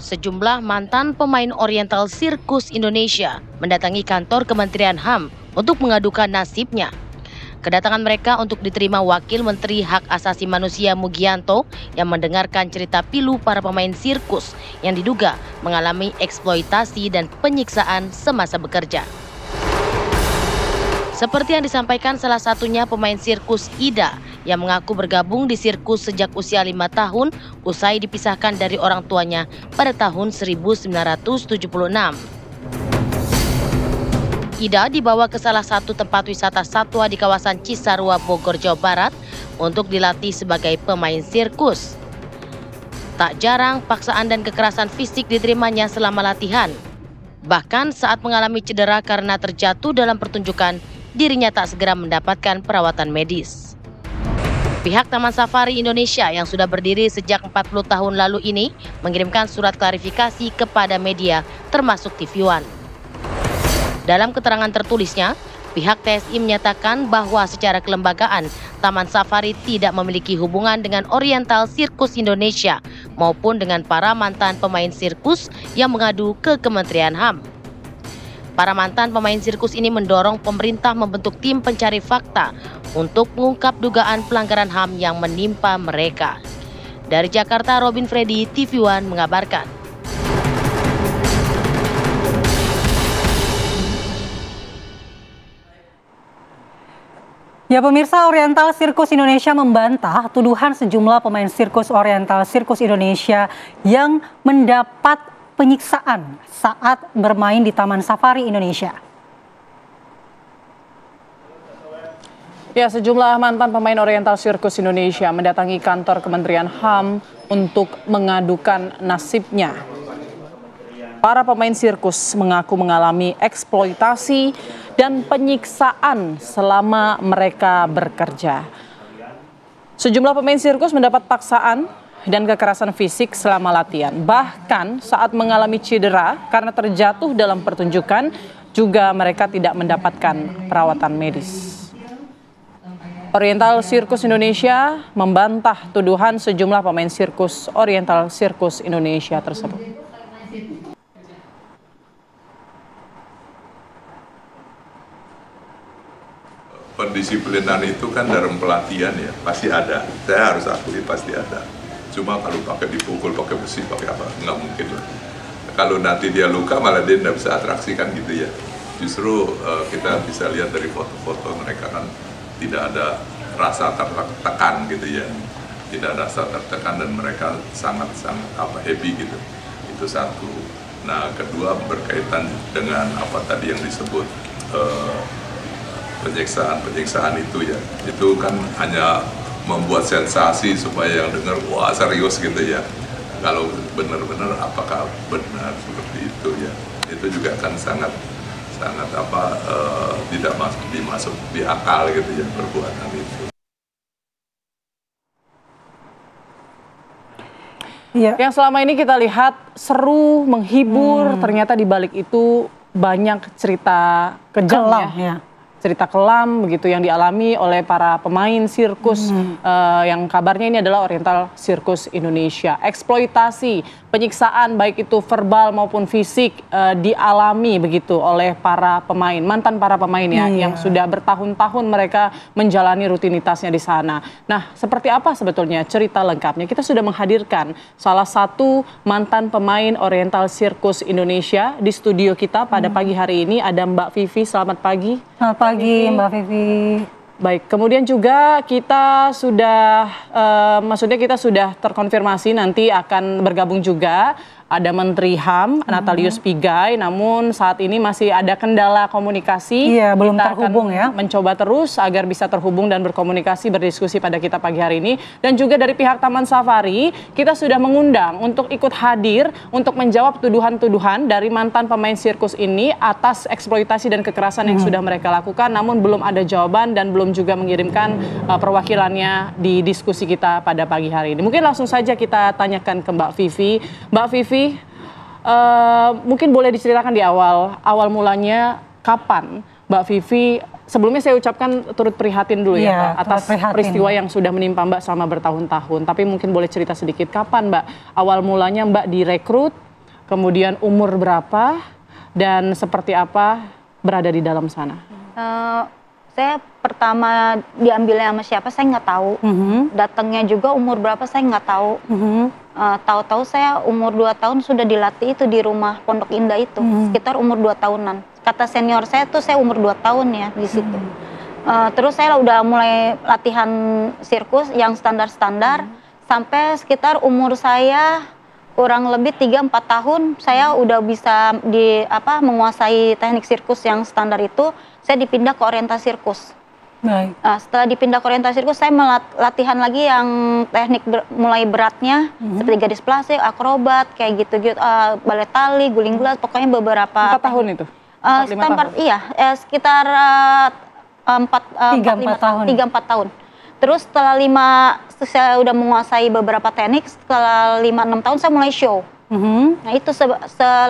sejumlah mantan pemain Oriental Circus Indonesia mendatangi kantor Kementerian HAM untuk mengadukan nasibnya. Kedatangan mereka untuk diterima Wakil Menteri Hak Asasi Manusia Mugianto yang mendengarkan cerita pilu para pemain sirkus yang diduga mengalami eksploitasi dan penyiksaan semasa bekerja. Seperti yang disampaikan salah satunya pemain sirkus Ida yang mengaku bergabung di sirkus sejak usia 5 tahun usai dipisahkan dari orang tuanya pada tahun 1976. Ida dibawa ke salah satu tempat wisata satwa di kawasan Cisarua, Bogor, Jawa Barat untuk dilatih sebagai pemain sirkus. Tak jarang paksaan dan kekerasan fisik diterimanya selama latihan. Bahkan saat mengalami cedera karena terjatuh dalam pertunjukan, dirinya tak segera mendapatkan perawatan medis. Pihak Taman Safari Indonesia yang sudah berdiri sejak 40 tahun lalu ini mengirimkan surat klarifikasi kepada media termasuk TV One. Dalam keterangan tertulisnya, pihak TSI menyatakan bahwa secara kelembagaan Taman Safari tidak memiliki hubungan dengan Oriental Circus Indonesia maupun dengan para mantan pemain sirkus yang mengadu ke Kementerian HAM. Para mantan pemain sirkus ini mendorong pemerintah membentuk tim pencari fakta untuk mengungkap dugaan pelanggaran HAM yang menimpa mereka. Dari Jakarta, Robin Freddy, TV One mengabarkan. Ya pemirsa, Oriental Circus Indonesia membantah tuduhan sejumlah pemain sirkus Oriental Circus Indonesia yang mendapat penyiksaan saat bermain di Taman Safari Indonesia. Ya, sejumlah mantan pemain Oriental Circus Indonesia mendatangi kantor Kementerian HAM untuk mengadukan nasibnya. Para pemain sirkus mengaku mengalami eksploitasi dan penyiksaan selama mereka bekerja. Sejumlah pemain sirkus mendapat paksaan dan kekerasan fisik selama latihan. Bahkan saat mengalami cedera karena terjatuh dalam pertunjukan, juga mereka tidak mendapatkan perawatan medis. Oriental Circus Indonesia membantah tuduhan sejumlah pemain sirkus Oriental Circus Indonesia tersebut. Pendisiplinan itu kan dalam pelatihan ya, pasti ada. Saya harus akui pasti ada. Cuma kalau pakai dipukul, pakai besi, pakai apa, nggak mungkin lah. Kalau nanti dia luka, malah dia nggak bisa atraksi kan gitu ya. Justru kita bisa lihat dari foto-foto mereka kan tidak ada rasa tertekan gitu ya. Tidak ada rasa tertekan dan mereka sangat-sangat happy gitu. Itu satu. Nah kedua berkaitan dengan apa tadi yang disebut penyiksaan itu ya. Itu kan hanya membuat sensasi supaya yang dengar wah serius gitu ya. Kalau benar-benar apakah benar seperti itu ya, itu juga kan sangat tidak masuk di akal gitu ya perbuatan itu. Iya. Yang selama ini kita lihat seru, menghibur, ternyata di balik itu banyak cerita kejam ya. Cerita kelam begitu yang dialami oleh para pemain sirkus yang kabarnya ini adalah Oriental Circus Indonesia. Eksploitasi, penyiksaan baik itu verbal maupun fisik dialami begitu oleh para pemain, mantan para pemain ya, yang sudah bertahun-tahun mereka menjalani rutinitasnya di sana. Nah, seperti apa sebetulnya cerita lengkapnya? Kita sudah menghadirkan salah satu mantan pemain Oriental Circus Indonesia di studio kita pada pagi hari ini. Ada Mbak Vivi, selamat pagi. Selamat pagi Mbak Vivi. Baik, kemudian juga kita sudah, maksudnya kita sudah terkonfirmasi nanti akan bergabung juga ada Menteri HAM, Natalius Pigai, namun saat ini masih ada kendala komunikasi. Iya, belum kita terhubung ya. Mencoba terus agar bisa terhubung dan berkomunikasi, berdiskusi pada kita pagi hari ini. Dan juga dari pihak Taman Safari, kita sudah mengundang untuk ikut hadir untuk menjawab tuduhan-tuduhan dari mantan pemain sirkus ini atas eksploitasi dan kekerasan yang sudah mereka lakukan, namun belum ada jawaban dan belum juga mengirimkan perwakilannya di diskusi kita pada pagi hari ini. Mungkin langsung saja kita tanyakan ke Mbak Vivi. Mbak Vivi, mungkin boleh diceritakan di awal mulanya kapan Mbak Vivi, sebelumnya saya ucapkan turut prihatin dulu ya Mbak, atas peristiwa yang sudah menimpa Mbak selama bertahun-tahun. Tapi mungkin boleh cerita sedikit kapan Mbak awal mulanya Mbak direkrut kemudian umur berapa, dan seperti apa berada di dalam sana? Saya pertama diambilnya sama siapa saya nggak tahu. Datangnya juga umur berapa saya nggak tahu. Tahu-tahu saya umur 2 tahun sudah dilatih itu di rumah Pondok Indah itu, sekitar umur 2 tahunan. Kata senior saya tuh saya umur 2 tahun ya di situ. Terus saya udah mulai latihan sirkus yang standar-standar sampai sekitar umur saya kurang lebih 3-4 tahun saya udah bisa menguasai teknik sirkus yang standar itu. Saya dipindah ke orientasi sirkus. Baik. Setelah dipindah ke orientasi sirkus, saya latihan lagi yang teknik mulai beratnya seperti gadis plastik, akrobat, kayak gitu-gitu, balet tali, guling gulat, pokoknya beberapa. 4 tahun itu? 4-5 tahun? Iya, sekitar 3-4 tahun. Terus setelah saya udah menguasai beberapa teknik, setelah 5-6 tahun saya mulai show. Nah itu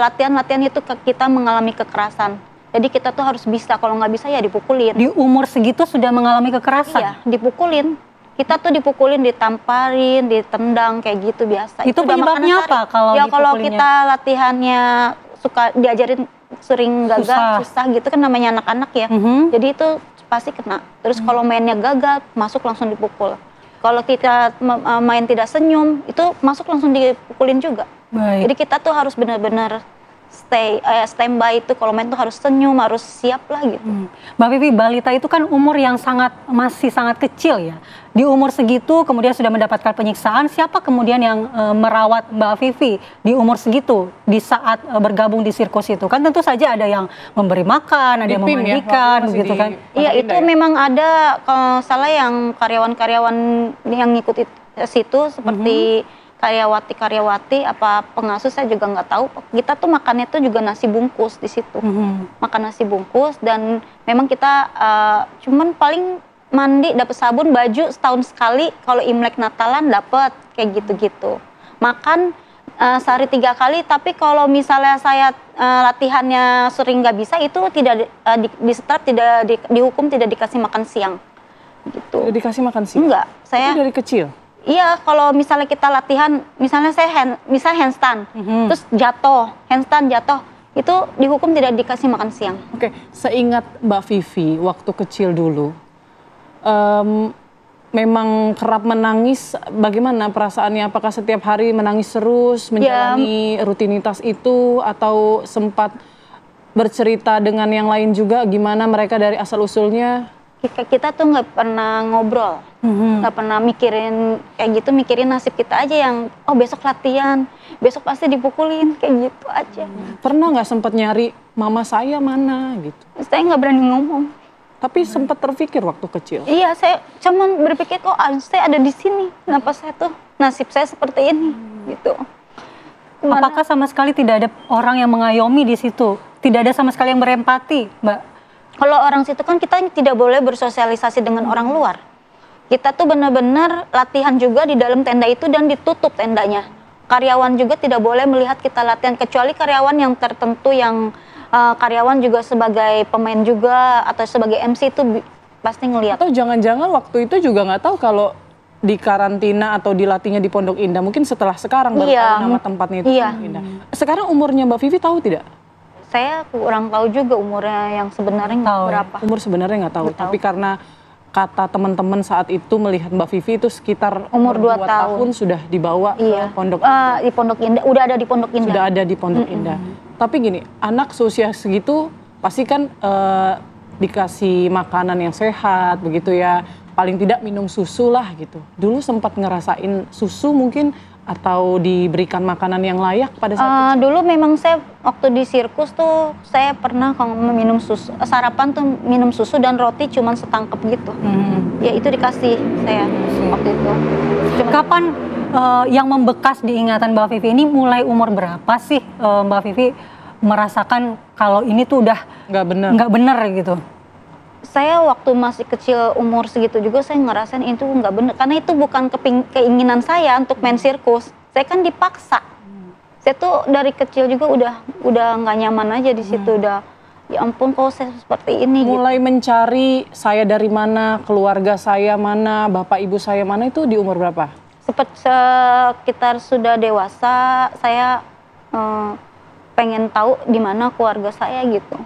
latihan-latihan itu kita mengalami kekerasan. Jadi kita tuh harus bisa, kalau nggak bisa ya dipukulin. Di umur segitu sudah mengalami kekerasan? Iya, dipukulin. Kita tuh dipukulin, ditamparin, ditendang, kayak gitu biasa. Itu penyebabnya apa kalau ya kalau dipukulinnya? kita latihannya suka diajarin sering gagal, susah gitu kan, namanya anak-anak ya. Jadi itu pasti kena. Terus kalau mainnya gagal, masuk langsung dipukul. Kalau kita main tidak senyum, itu masuk langsung dipukulin juga. Baik. Jadi kita tuh harus benar-benar standby itu, kalau main tuh harus senyum, harus siap lah gitu. Mbak Vivi, balita itu kan umur yang masih sangat kecil ya. Di umur segitu kemudian sudah mendapatkan penyiksaan, siapa kemudian yang merawat Mbak Vivi di umur segitu di saat bergabung di sirkus itu? Kan tentu saja ada yang memberi makan, ada yang memandikan, begitu kan? Iya, itu memang ada kalau salah yang karyawan-karyawan yang ngikut situ seperti karyawati, apa pengasuh saya juga nggak tahu. Kita tuh makannya tuh juga nasi bungkus di situ, makan nasi bungkus, dan memang kita cuman paling mandi dapat sabun, baju setahun sekali, kalau Imlek Natalan dapat kayak gitu-gitu. Makan sehari 3 kali, tapi kalau misalnya saya latihannya sering nggak bisa, itu tidak dihukum tidak dikasih makan siang. Gitu. Tidak dikasih makan siang? Enggak, saya itu dari kecil? Iya, kalau misalnya kita latihan, misalnya saya handstand, terus handstand jatuh, itu dihukum tidak dikasih makan siang. Oke, seingat Mbak Vivi waktu kecil dulu, memang kerap menangis, bagaimana perasaannya? Apakah setiap hari menangis terus, menjalani rutinitas itu, atau sempat bercerita dengan yang lain juga, gimana mereka dari asal-usulnya? Kita tuh nggak pernah ngobrol, nggak pernah mikirin kayak gitu, mikirin nasib kita aja yang, oh besok latihan, besok pasti dipukulin, kayak gitu aja. Pernah nggak sempat nyari mama saya mana gitu? Saya nggak berani ngomong. Tapi sempat terpikir waktu kecil? Iya, saya cuman berpikir, kok saya ada di sini, kenapa saya tuh nasib saya seperti ini, gitu. Apakah sama sekali tidak ada orang yang mengayomi di situ? Tidak ada sama sekali yang berempati, Mbak? Kalau orang situ kan kita tidak boleh bersosialisasi dengan orang luar. Kita tuh benar-benar latihan juga di dalam tenda itu dan ditutup tendanya. Karyawan juga tidak boleh melihat kita latihan, kecuali karyawan yang tertentu, yang karyawan juga sebagai pemain juga atau sebagai MC itu pasti ngelihat. Atau jangan-jangan waktu itu juga nggak tahu kalau di karantina atau dilatihnya di Pondok Indah, mungkin setelah sekarang baru tahu nama tempatnya itu Pondok Indah. Sekarang umurnya Mbak Vivi tahu tidak? Saya kurang tahu juga umurnya yang sebenarnya berapa. Umur sebenarnya nggak tahu, tapi karena kata teman-teman saat itu melihat Mbak Vivi itu sekitar umur 2 tahun sudah dibawa ke Pondok Indah. Di Pondok Indah, udah ada di Pondok Indah. Sudah ada di Pondok Indah. Tapi gini, anak seusia segitu pasti kan dikasih makanan yang sehat begitu ya, paling tidak minum susu lah gitu. Dulu sempat ngerasain susu mungkin, atau diberikan makanan yang layak pada saat dulu memang saya waktu di sirkus tuh saya pernah minum susu, sarapan tuh minum susu dan roti cuman setangkep gitu. Ya itu dikasih saya waktu itu. Kapan yang membekas di ingatan Mbak Vivi ini, mulai umur berapa sih Mbak Vivi merasakan kalau ini tuh udah nggak benar gitu? Saya waktu masih kecil umur segitu juga saya ngerasain itu nggak benar, karena itu bukan keinginan saya untuk main sirkus. Saya kan dipaksa. Saya tuh dari kecil juga udah nggak nyaman aja di situ, udah ya ampun kok saya seperti ini. Mulai mencari saya dari mana, keluarga saya mana, bapak ibu saya mana, itu di umur berapa? Sekitar sudah dewasa saya pengen tahu di mana keluarga saya gitu.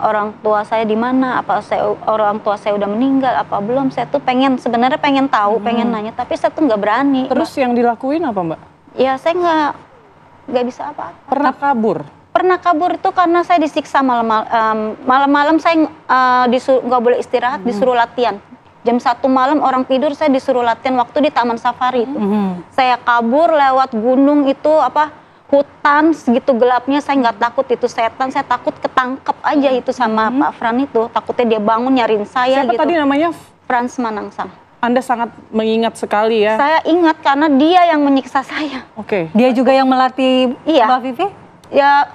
Orang tua saya di mana, orang tua saya udah meninggal apa belum, saya tuh sebenarnya pengen tahu, pengen nanya, tapi saya tuh nggak berani. Terus yang dilakuin apa, Mbak? Ya saya nggak bisa apa-apa. Pernah kabur? Pernah kabur itu karena saya disiksa malam-malam saya nggak boleh istirahat, disuruh latihan. Jam 1 malam orang tidur, saya disuruh latihan waktu di Taman Safari itu. Saya kabur lewat gunung itu hutan segitu gelapnya, saya nggak takut itu setan, saya takut ketangkep aja itu sama Pak Fran itu. Takutnya dia bangun nyariin saya. Siapa gitu. tadi namanya? Frans Manangsang. Anda sangat mengingat sekali ya? Saya ingat karena dia yang menyiksa saya. Oke. Dia juga yang melatih Mbak Vivi? Ya,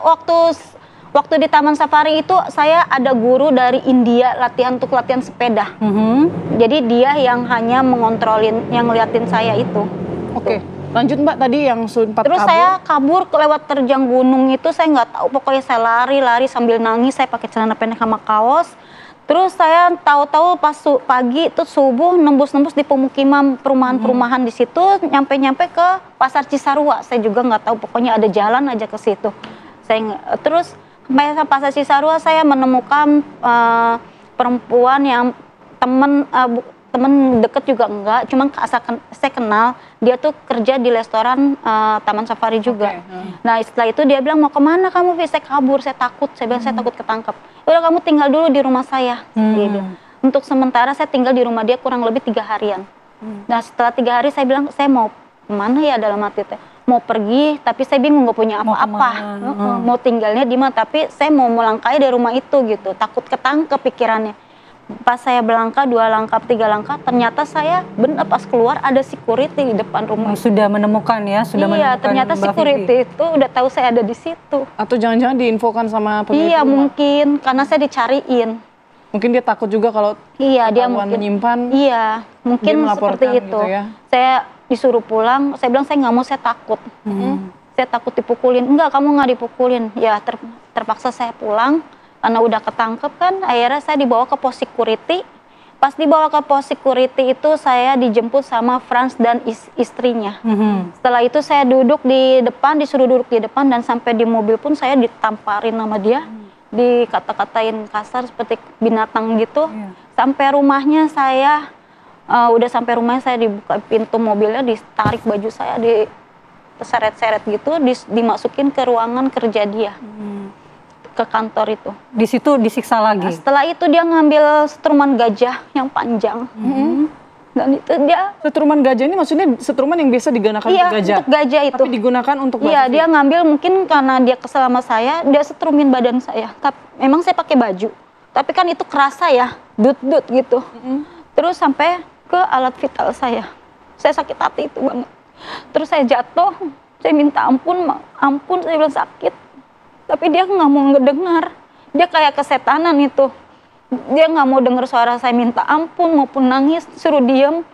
waktu di Taman Safari itu saya ada guru dari India latihan sepeda. Jadi dia yang hanya mengontrolin, yang ngeliatin saya itu. Oke. Lanjut Mbak, tadi yang sempat Terus kabur. saya kabur lewat terjang gunung itu, saya nggak tahu, pokoknya saya lari sambil nangis, saya pakai celana pendek sama kaos. Terus saya tahu-tahu pas pagi itu subuh nembus di pemukiman perumahan-perumahan di situ, nyampe ke Pasar Cisarua. Saya juga nggak tahu, pokoknya ada jalan aja ke situ. Terus sampai Pasar Cisarua saya menemukan perempuan yang temen deket juga enggak, cuma saya kenal, dia tuh kerja di restoran Taman Safari juga. Nah setelah itu dia bilang, mau kemana kamu, Vi? Saya kabur, saya takut, saya bilang saya takut ketangkep. Udah kamu tinggal dulu di rumah saya. Dia bilang. Untuk sementara saya tinggal di rumah dia kurang lebih 3 harian. Nah setelah 3 hari saya bilang, saya mau kemana ya, dalam hati teh mau pergi, tapi saya bingung nggak punya apa-apa. Mau tinggalnya di mana, tapi saya mau melangkahi dari rumah itu gitu, takut ketangkep pikirannya. Pas saya berlangkah 2 langkah 3 langkah, ternyata saya benar pas keluar ada security di depan rumah. Sudah menemukan ya, sudah menemukan. Iya, ternyata security itu udah tahu saya ada di situ. Atau jangan-jangan diinfokan sama pemilik Iya, rumah? mungkin karena saya dicariin. Mungkin dia takut juga kalau dia ketahuan mungkin menyimpan. Iya, mungkin dia melaporkan seperti itu. gitu ya. Saya disuruh pulang, saya bilang saya nggak mau, saya takut. Saya takut dipukulin. Enggak, kamu nggak dipukulin. Ya terpaksa saya pulang. Karena udah ketangkep kan, akhirnya saya dibawa ke pos security. Pas dibawa ke pos security itu saya dijemput sama Frans dan istrinya. Setelah itu saya duduk di depan, disuruh duduk di depan, dan sampai di mobil pun saya ditamparin sama dia, dikata-katain kasar seperti binatang gitu. Sampai rumahnya saya, udah sampai rumahnya saya dibuka pintu mobilnya, ditarik baju saya, diseret-seret gitu, dimasukin ke ruangan kerja dia. Ke kantor itu. Di situ disiksa lagi. Nah, setelah itu dia ngambil setruman gajah yang panjang. Dan itu dia Setruman gajah ini maksudnya setruman yang biasa digunakan untuk gajah? untuk gajah itu. Tapi digunakan untuk Iya, dia ngambil mungkin karena dia kesel sama saya, dia setrumin badan saya. Tapi memang saya pakai baju. Tapi kan itu kerasa ya, dut-dut gitu. Terus sampai ke alat vital saya. Saya sakit hati itu banget. Terus saya jatuh, saya minta ampun, saya bilang sakit. Tapi dia nggak mau ngedengar, dia kayak kesetanan itu. Dia nggak mau dengar suara saya minta ampun maupun nangis, suruh diem.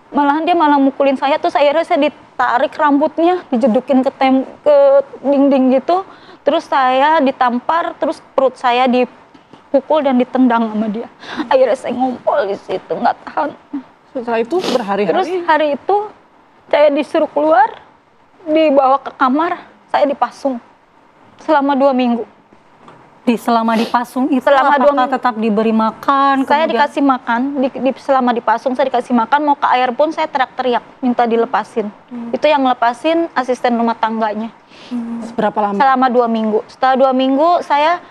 Malahan dia malah mukulin saya, terus akhirnya saya ditarik rambutnya, dijedukin ke dinding gitu. Terus saya ditampar, terus perut saya dipukul dan ditendang sama dia. Akhirnya saya ngompol di situ, nggak tahan. Setelah itu berhari-hari? Terus hari itu saya disuruh keluar, dibawa ke kamar, saya dipasung. Selama 2 minggu. Selama dipasung itu selama 2 minggu tetap diberi makan? Saya dikasih makan, selama dipasung saya dikasih makan, mau ke air pun saya teriak-teriak minta dilepasin. Itu yang ngelepasin asisten rumah tangganya. Berapa lama? Selama 2 minggu. Setelah 2 minggu saya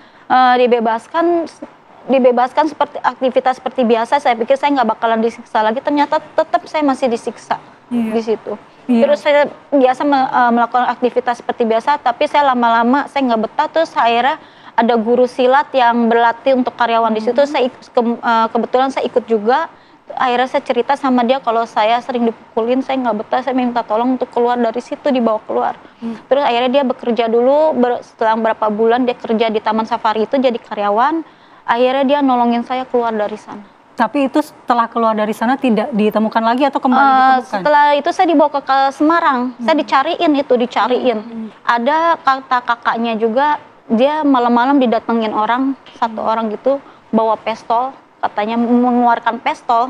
dibebaskan seperti aktivitas seperti biasa. Saya pikir saya nggak bakalan disiksa lagi, ternyata tetap saya masih disiksa di situ. Terus saya biasa melakukan aktivitas seperti biasa, tapi saya lama-lama saya nggak betah. Terus akhirnya ada guru silat yang berlatih untuk karyawan di situ. Saya kebetulan saya ikut juga. Akhirnya saya cerita sama dia kalau saya sering dipukulin, saya nggak betah, saya minta tolong untuk keluar dari situ, dibawa keluar. Terus akhirnya dia bekerja dulu, setelah beberapa bulan dia kerja di Taman Safari itu jadi karyawan. Akhirnya dia nolongin saya keluar dari sana. Tapi itu setelah keluar dari sana tidak ditemukan lagi atau kembali ditemukan? Setelah itu saya dibawa ke Semarang, saya dicariin. Ada kata kakaknya juga, dia malam-malam didatengin satu orang gitu, bawa pistol, katanya mengeluarkan pistol,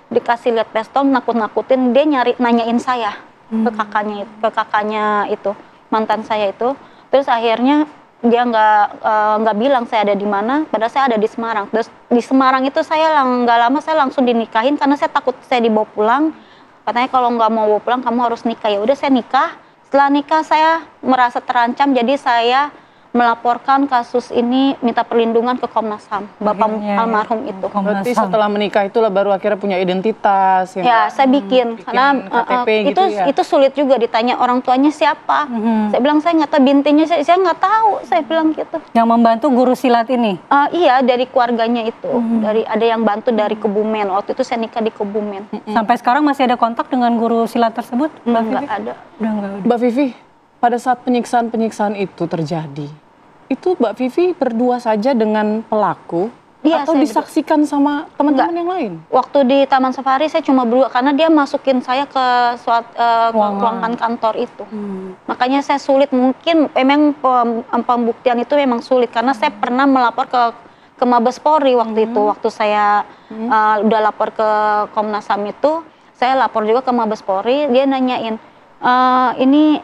dikasih lihat pistol, nakut-nakutin, dia nanyain saya, ke kakaknya itu mantan saya itu. Terus akhirnya dia nggak bilang saya ada di mana, padahal saya ada di Semarang. Terus di Semarang itu saya nggak lama saya langsung dinikahin karena saya takut saya dibawa pulang. Katanya kalau nggak mau bawa pulang kamu harus nikah. Ya udah saya nikah. Setelah nikah saya merasa terancam, jadi saya melaporkan kasus ini, minta perlindungan ke Komnas HAM, Bapak almarhum itu. Berarti setelah menikah itulah baru akhirnya punya identitas. Ya, saya bikin karena KTP itu gitu ya. itu sulit juga ditanya orang tuanya siapa. Saya bilang saya nggak tahu bintinya, saya nggak tahu. Saya bilang gitu. Yang membantu guru silat ini? Iya, dari keluarganya itu, ada yang bantu dari Kebumen. Waktu itu saya nikah di Kebumen. Sampai sekarang masih ada kontak dengan guru silat tersebut? Nggak ada. Udah nggak ada. Mbak Vivi, pada saat penyiksaan-penyiksaan itu terjadi, itu Mbak Vivi berdua saja dengan pelaku Iya, atau saya disaksikan sama teman-teman yang lain? Waktu di Taman Safari saya cuma berdua karena dia masukin saya ke ruangan kantor itu. Makanya saya sulit, mungkin memang pembuktian itu memang sulit karena saya pernah melapor ke Mabes Polri waktu itu. Waktu saya udah lapor ke Komnas HAM itu, saya lapor juga ke Mabes Polri, dia nanyain, ini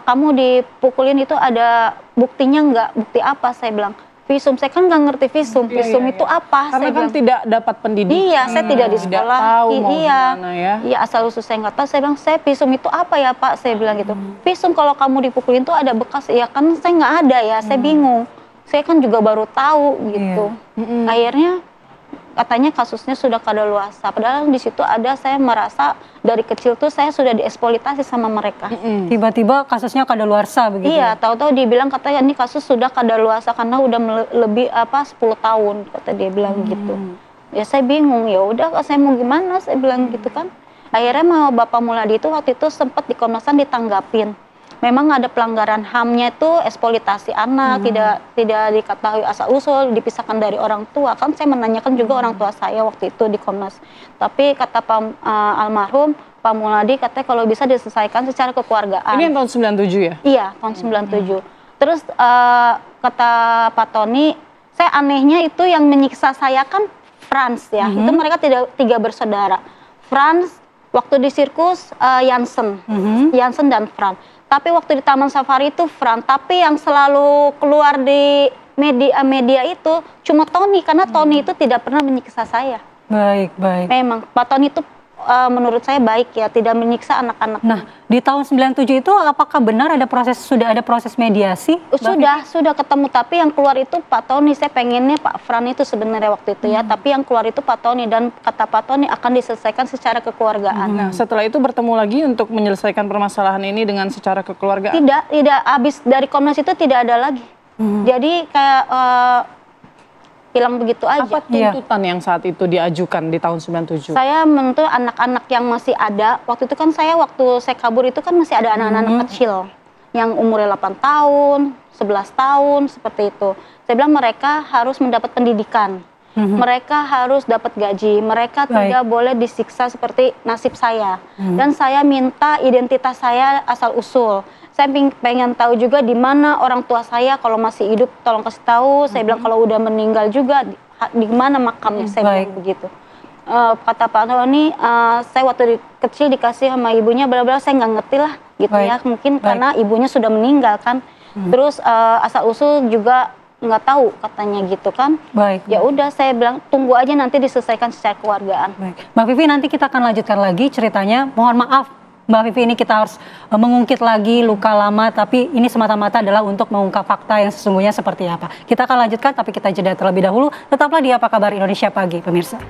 kamu dipukulin itu ada buktinya nggak? Bukti apa? Saya bilang visum. Saya kan nggak ngerti visum. Visum itu apa? Karena saya kan bilang, tidak dapat pendidikan. iya, saya tidak di tidak sekolah. tahu mau Iya, gimana ya. iya, asal usul saya nggak tahu. Saya bilang, saya visum itu apa ya Pak? Saya bilang gitu. Visum kalau kamu dipukulin tuh ada bekas. Ya kan saya nggak ada ya. Saya bingung. Saya kan juga baru tahu gitu. Akhirnya katanya kasusnya sudah kadaluarsa. Padahal di situ ada, saya merasa dari kecil tuh saya sudah dieksploitasi sama mereka. Tiba-tiba kasusnya kadaluarsa begitu? Iya, tahu-tahu dia bilang katanya ini kasus sudah kadaluarsa karena udah lebih 10 tahun, kata dia bilang gitu. Ya saya bingung, ya udah saya mau gimana, saya bilang gitu kan. Akhirnya mau Bapak Muladi itu waktu itu sempat di Komnas HAM ditanggapin. Memang ada pelanggaran HAM-nya itu eksploitasi anak, tidak diketahui asal usul, dipisahkan dari orang tua. Kan saya menanyakan juga orang tua saya waktu itu di Komnas. Tapi kata Pak almarhum Pak Muladi katanya kalau bisa diselesaikan secara kekeluargaan. Ini yang tahun 97 ya? Iya, tahun 97. Terus kata Pak Tony, saya anehnya itu yang menyiksa saya kan Frans ya. Itu mereka tiga bersaudara. Frans waktu di sirkus Jansen dan Frans. Tapi waktu di Taman Safari itu Frans. Tapi yang selalu keluar di media itu cuma Tony, karena Tony itu tidak pernah menyiksa saya. Baik, baik. Memang Pak Tony itu menurut saya baik ya, tidak menyiksa anak-anak. Nah, di tahun 97 itu apakah benar sudah ada proses mediasi? Sudah ketemu, tapi yang keluar itu Pak Tony. Saya pengennya Pak Fran itu sebenarnya waktu itu ya, tapi yang keluar itu Pak Tony, dan kata Pak Tony akan diselesaikan secara kekeluargaan. Nah, setelah itu bertemu lagi untuk menyelesaikan permasalahan ini dengan secara kekeluargaan? Tidak, habis dari Komnas itu tidak ada lagi. Jadi kayak hilang begitu aja. Apa tuntutan yang saat itu diajukan di tahun 97? Saya menuntut anak-anak yang masih ada. Waktu itu kan waktu saya kabur itu kan masih ada anak-anak kecil yang umurnya 8 tahun, 11 tahun, seperti itu. Saya bilang mereka harus mendapat pendidikan. Mereka harus dapat gaji. Mereka tidak boleh disiksa seperti nasib saya. Dan saya minta identitas saya asal usul. Saya pengen tahu juga di mana orang tua saya, kalau masih hidup tolong kasih tahu. Saya bilang kalau udah meninggal juga di mana makamnya, saya bilang begitu. Kata Pak Tony, saya waktu kecil dikasih sama ibunya, bla-bla, saya nggak ngerti lah gitu ya. Mungkin karena ibunya sudah meninggal kan. Terus asal usul juga nggak tahu katanya gitu kan. Ya udah saya bilang tunggu aja nanti diselesaikan secara keluargaan. Mbak Vivi, nanti kita akan lanjutkan lagi ceritanya. Mohon maaf Mbak Vivi, ini kita harus mengungkit lagi luka lama, tapi ini semata-mata adalah untuk mengungkap fakta yang sesungguhnya seperti apa. Kita akan lanjutkan, tapi kita jeda terlebih dahulu. Tetaplah di Apa Kabar Indonesia Pagi, pemirsa.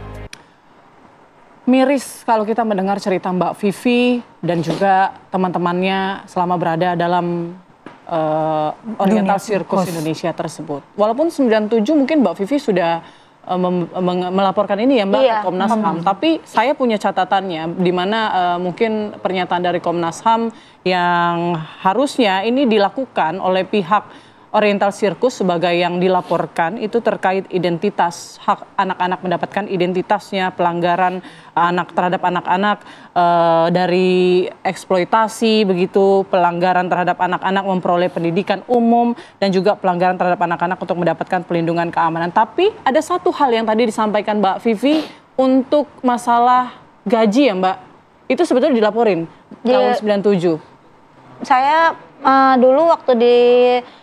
Miris kalau kita mendengar cerita Mbak Vivi dan juga teman-temannya selama berada dalam Oriental Sirkus Indonesia tersebut. Walaupun 97 mungkin Mbak Vivi sudah melaporkan ini ya Mbak ke Komnas HAM. Tapi saya punya catatannya di mana mungkin pernyataan dari Komnas HAM yang harusnya ini dilakukan oleh pihak Oriental Sirkus sebagai yang dilaporkan itu terkait identitas, hak anak-anak mendapatkan identitasnya, pelanggaran terhadap anak-anak dari eksploitasi begitu, pelanggaran terhadap anak-anak memperoleh pendidikan umum, dan juga pelanggaran terhadap anak-anak untuk mendapatkan pelindungan keamanan. Tapi ada satu hal yang tadi disampaikan Mbak Vivi untuk masalah gaji ya Mbak. Itu sebetulnya dilaporin tahun 97. Saya dulu waktu di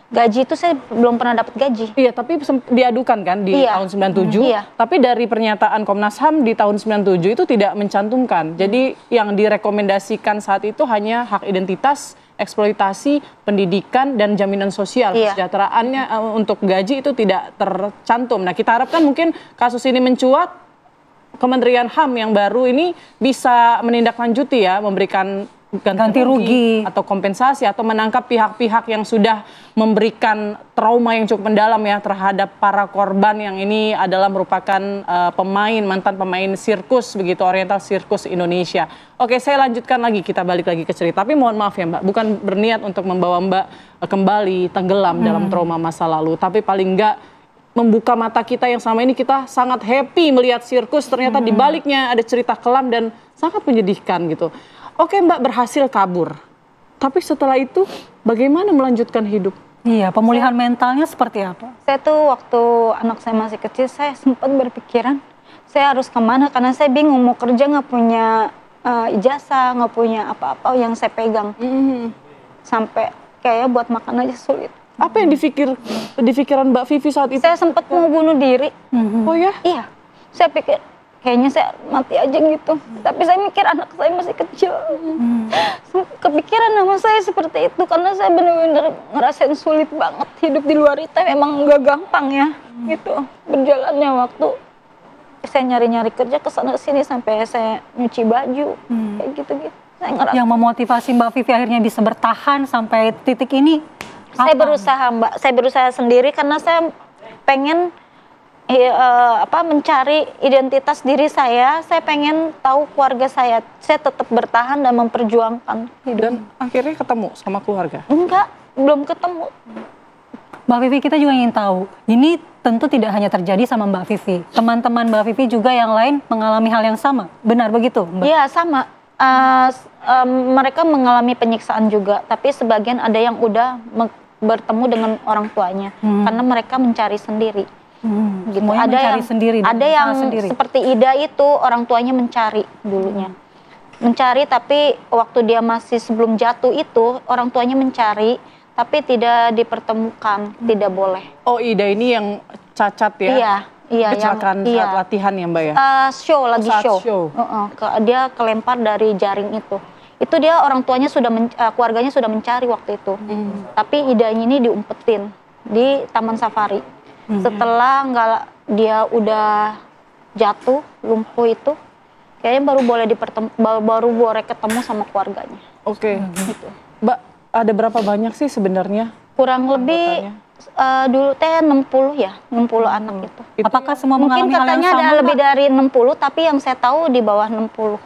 gaji itu saya belum pernah dapat gaji. Iya, tapi diadukan kan di Iya. tahun 97. Iya. Tapi dari pernyataan Komnas HAM di tahun 97 itu tidak mencantumkan. Jadi yang direkomendasikan saat itu hanya hak identitas, eksploitasi, pendidikan, dan jaminan sosial. Iya. Kesejahteraannya untuk gaji itu tidak tercantum. Nah, kita harapkan mungkin kasus ini mencuat, Kementerian HAM yang baru ini bisa menindaklanjuti ya, memberikan ganti rugi atau kompensasi atau menangkap pihak-pihak yang sudah memberikan trauma yang cukup mendalam ya terhadap para korban yang ini adalah merupakan mantan pemain sirkus begitu, Oriental Sirkus Indonesia. Oke, saya lanjutkan lagi, kita balik lagi ke cerita. Tapi mohon maaf ya Mbak, bukan berniat untuk membawa Mbak kembali tenggelam dalam trauma masa lalu, tapi paling enggak membuka mata kita yang selama ini kita sangat happy melihat sirkus, ternyata di baliknya ada cerita kelam dan sangat menyedihkan gitu. Oke, Mbak berhasil kabur, tapi setelah itu bagaimana melanjutkan hidup? Iya, pemulihan mentalnya seperti apa? Saya tuh waktu anak saya masih kecil, saya sempat berpikiran saya harus kemana, karena saya bingung mau kerja nggak punya ijazah, nggak punya apa-apa yang saya pegang. Sampai kayak buat makan aja sulit. Apa yang di pikiran Mbak Vivi saat itu? Saya sempat mau bunuh diri. Oh ya? Iya, saya pikir kayaknya saya mati aja gitu. Tapi saya mikir anak saya masih kecil. Kepikiran sama saya seperti itu karena saya benar-benar ngerasain sulit banget hidup di luar itu. Memang nggak gampang ya, gitu. Berjalannya waktu saya nyari-nyari kerja ke sana sini sampai saya nyuci baju, kayak gitu-gitu. Saya ngerasa. Yang memotivasi Mbak Vivi akhirnya bisa bertahan sampai titik ini? Saya berusaha Mbak, saya berusaha sendiri karena saya pengen mencari identitas diri saya pengen tahu keluarga saya tetap bertahan dan memperjuangkan hidup. Dan akhirnya ketemu sama keluarga? Enggak, belum ketemu. Mbak Vivi, kita juga ingin tahu, ini tentu tidak hanya terjadi sama Mbak Vivi, teman-teman Mbak Vivi juga yang lain mengalami hal yang sama, benar begitu Mbak? Iya sama, mereka mengalami penyiksaan juga, tapi sebagian ada yang udah bertemu dengan orang tuanya, karena mereka mencari sendiri. Gitu. Ada yang sendiri, ada yang sendiri. Seperti Ida itu orang tuanya mencari dulunya, mencari tapi waktu dia masih sebelum jatuh itu orang tuanya mencari tapi tidak dipertemukan, tidak boleh. Oh Ida ini yang cacat ya? Iya. Kecelakaan saat latihan ya Mbak ya? Show. Dia kelempar dari jaring itu. Itu dia orang tuanya keluarganya sudah mencari waktu itu. Tapi Idanya ini diumpetin di Taman Safari. Setelah dia udah jatuh lumpuh itu, kayaknya baru boleh ketemu sama keluarganya. Oke. Gitu. Mbak, ada berapa banyak sih sebenarnya? Kurang lebih dulu 60 ya, 60 anak itu. Apakah semua mengalami hal yang sama? Mungkin katanya ada lebih dari 60, tapi yang saya tahu di bawah 60.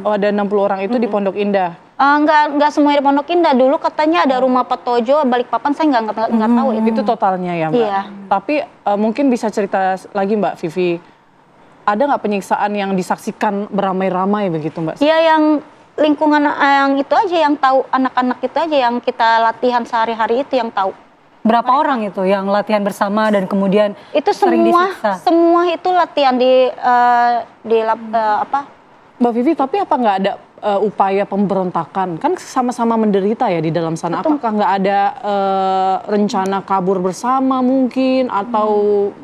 Oh, ada 60 orang itu di Pondok Indah? Enggak semuanya di Pondok Indah. Dulu katanya ada rumah Petojo, Balikpapan, saya nggak tahu itu. Itu totalnya ya Mbak? Iya. Tapi mungkin bisa cerita lagi Mbak Vivi, ada nggak penyiksaan yang disaksikan beramai-ramai begitu Mbak? Iya, yang lingkungan yang itu aja yang tahu, anak-anak itu aja yang kita latihan sehari-hari itu yang tahu. Berapa orang itu yang latihan bersama dan kemudian itu sering disiksa? Semua itu latihan Mbak Vivi, tapi apa nggak ada upaya pemberontakan? Kan sama-sama menderita ya di dalam sana. Betul. Apakah nggak ada rencana kabur bersama mungkin? Atau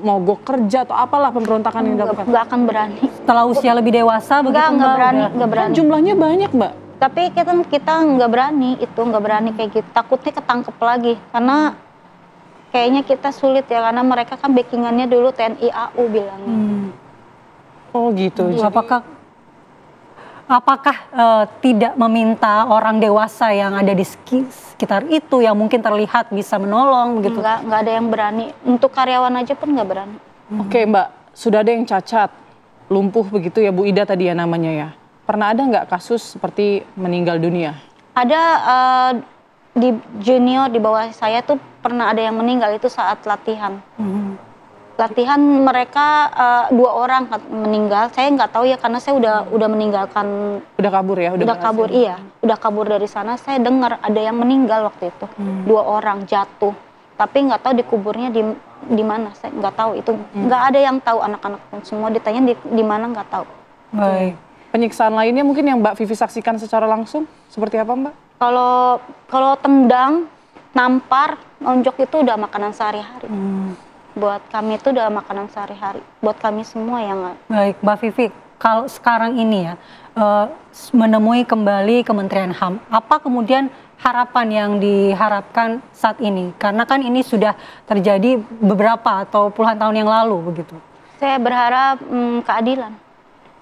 mogok kerja atau apalah pemberontakan yang dilakukan? Nggak akan berani. Setelah usia lebih dewasa begitu Mbak? Nggak berani. Kan jumlahnya banyak Mbak. Tapi kita nggak berani kayak gitu. Takutnya ketangkep lagi. Karena kayaknya kita sulit ya, karena mereka kan backingannya dulu TNI AU bilangnya. Oh gitu. Apakah tidak meminta orang dewasa yang ada di sekitar itu yang mungkin terlihat bisa menolong begitu? Nggak ada yang berani. Untuk karyawan aja pun nggak berani. Oke Mbak, sudah ada yang cacat, lumpuh begitu ya Bu Ida tadi ya namanya ya. Pernah ada nggak kasus seperti meninggal dunia? Ada di junior di bawah saya tuh pernah ada yang meninggal itu saat latihan. Latihan mereka 2 orang meninggal. Saya nggak tahu ya karena saya udah meninggalkan. Udah kabur ya? Udah kabur, iya. Udah kabur dari sana. Saya dengar ada yang meninggal waktu itu. 2 orang jatuh. Tapi nggak tahu dikuburnya di mana. Saya nggak tahu itu. Nggak ada yang tahu, anak-anak semua ditanya di mana nggak tahu. Baik. Penyiksaan lainnya mungkin yang Mbak Vivi saksikan secara langsung seperti apa, Mbak? Kalau tendang, nampar, nonjok itu udah makanan sehari-hari. Buat kami itu udah makanan sehari-hari. Buat kami semua yang Baik, Mbak Vivi, kalau sekarang ini ya menemui kembali Kementerian HAM, apa kemudian harapan yang diharapkan saat ini? Karena kan ini sudah terjadi beberapa atau puluhan tahun yang lalu begitu. saya berharap keadilan.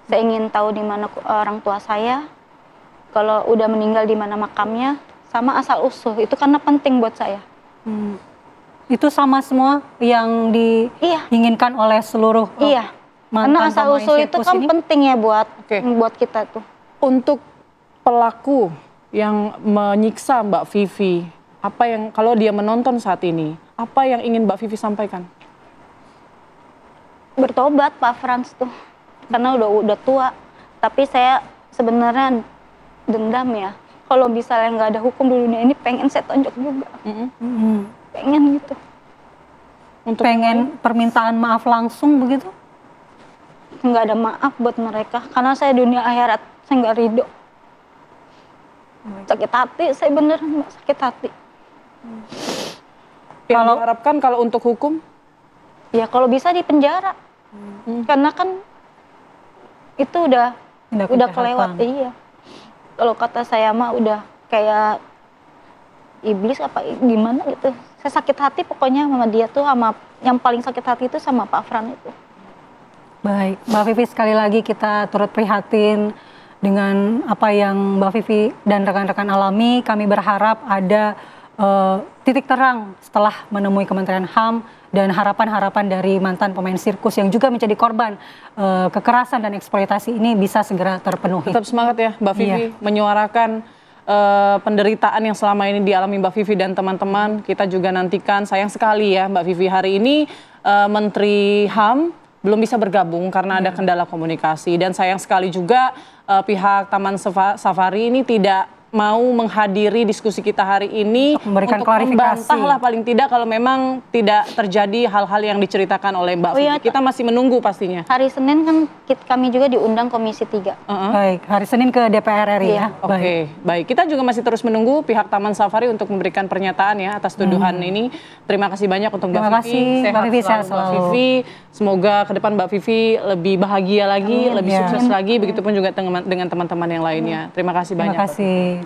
Saya ingin tahu di mana orang tua saya, kalau udah meninggal di mana makamnya, sama asal usul. Itu karena penting buat saya. Itu sama semua yang Iya. diinginkan oleh seluruh Iya. Karena mantan asal pemain usul itu sirkus kan ini? penting ya buat Oke. buat kita tuh. Untuk pelaku yang menyiksa Mbak Vivi, apa yang kalau dia menonton saat ini, apa yang ingin Mbak Vivi sampaikan? Bertobat Pak Frans tuh. Karena udah tua. Tapi saya sebenarnya dendam ya. Kalau misalnya nggak ada hukum di dunia ini, pengen saya tonjok juga. Pengen gitu. Untuk Pengen permintaan maaf langsung begitu? Nggak ada maaf buat mereka. Karena saya dunia akhirat, saya nggak ridho. Sakit hati, saya bener sakit hati. yang diharapkan kalau untuk hukum? Ya kalau bisa di penjara. Karena kan itu udah Tindak kelewat. kejahatan. Iya. Kalau kata saya mah udah kayak iblis apa gimana gitu. Saya sakit hati pokoknya sama dia tuh, sama yang paling sakit hati itu sama Pak Fran itu. Baik, Mbak Vivi, sekali lagi kita turut prihatin dengan apa yang Mbak Vivi dan rekan-rekan alami. Kami berharap ada titik terang setelah menemui Kementerian HAM dan harapan-harapan dari mantan pemain sirkus yang juga menjadi korban kekerasan dan eksploitasi ini bisa segera terpenuhi. Tetap semangat ya Mbak Vivi menyuarakan penderitaan yang selama ini dialami Mbak Vivi dan teman-teman. Kita juga nantikan, sayang sekali ya Mbak Vivi, hari ini Menteri HAM belum bisa bergabung karena ada kendala komunikasi, dan sayang sekali juga pihak Taman Safari ini tidak mau menghadiri diskusi kita hari ini Untuk memberikan untuk klarifikasi. membantah lah paling tidak kalau memang tidak terjadi hal-hal yang diceritakan oleh Mbak Vivi. iya, Kita masih menunggu pastinya. Hari Senin kan kami juga diundang Komisi 3. Baik, hari Senin ke DPR RI ya. Oke, baik. Kita juga masih terus menunggu pihak Taman Safari untuk memberikan pernyataan ya atas tuduhan ini. Terima kasih banyak untuk Terima Mbak Vivi. kasih, Mbak Vivi, sehat Mbak selalu. Vivi. Semoga ke depan Mbak Vivi lebih bahagia lagi, lebih Ya. sukses lagi. Begitupun juga dengan teman-teman yang lainnya. Terima kasih Terima banyak. kasih.